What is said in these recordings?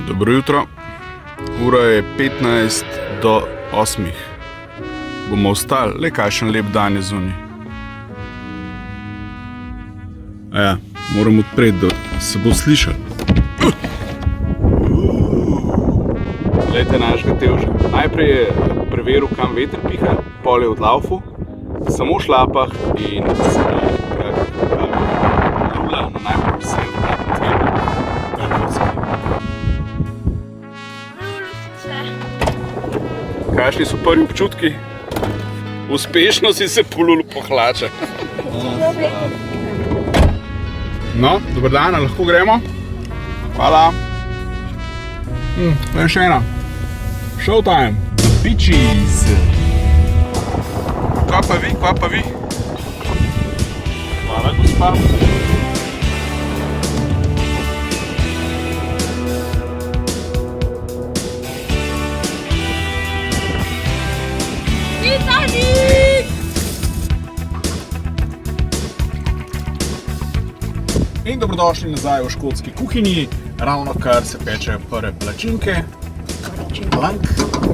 Dobro jutro. Ura je 15 do 8. Bomo vstali, le kakšen lep dan je zunaj. Ja, moram odpreti, da se bo slišal. Glejte našega Tevža. Najprej je preveril, kam veter piha, pol je odlaufal, samo v šlapah in samo rula na najbolj severnem delu Primorske. Kakšni so prvi občutki? Uspešno si se polul po hlačah. No, dober dan, lahko gremo? Hvala. Še ena. Showtime. Bitches. Kva pa vi? Hvala, gospa. In dobrodošli nazaj v škotski kuhinji. Ravno kar se pečejo prve palačinke.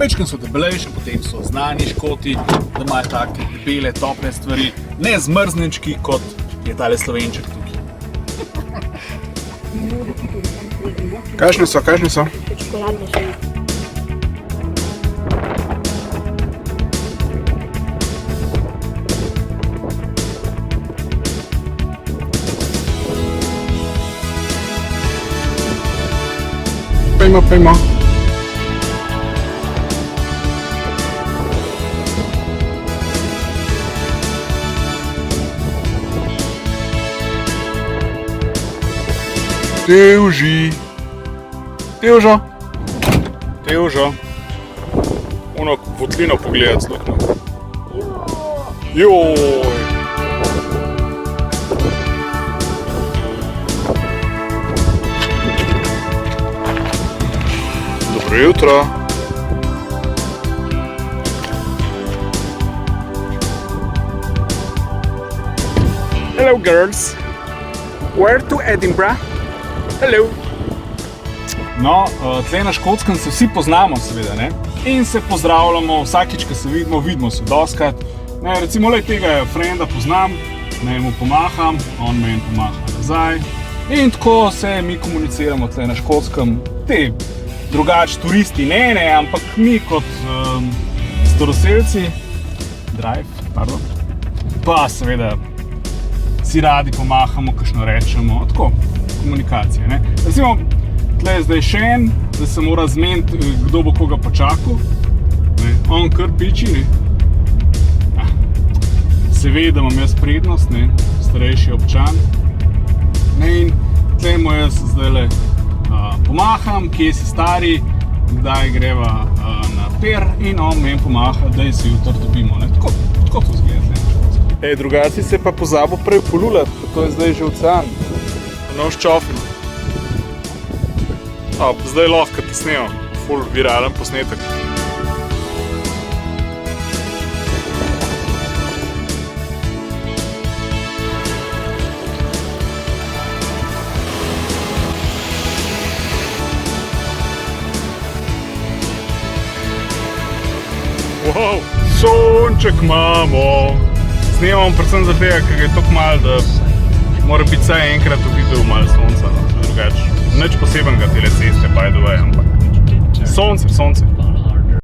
Večkrat so debelejše, potem so znani Škoti, da imajo take debele, tople stvari, ne zmrznečki, kot je tale Slovenček tukaj. Kakšne so? Čokoladne so. Pejmo. Tevžo. Ono votlino pogledati z luknjo. Joj. Dobro jutro. Hello girls. Where to Edinburgh? Hello. No, tle na Škotskem se vsi poznamo seveda, ne? In se pozdravljamo vsakič, ko se vidimo se doskrat. Ne, recimo le tega frenda poznam, ne, mu pomaham, on meni pomaha nazaj. In tako se mi komuniciramo tle na Škotskem. Te drugač turisti ne, ampak mi kot staroselci, pa seveda si radi pomahamo, kakšno rečemo, tako, komunikacije, ne. Recimo, tle je zdaj še en, da se mora zmeniti, kdo bo koga počakal, ne, on kar piči, ne. Seveda imam jaz prednost, ne, starejši občan, ne, in tle mu jaz zdajle pomaham, kje si stari, kdaj greva na per in on meni pomaha, da si jutro dobimo, ne, tako to zgleda. Drugaci se pa pozabil prej polulati, to je zdaj že ocean. Nož čofno. Zdaj lahko te snemam, ful viralen posnetek. Wow, sonček imamo. Snemam predvsem zaradi tega, ker je tako malo, da mora biti vsaj enkrat v videu malo sonca, drugače. Nič posebenega tele ceste, by the way, ampak sonce.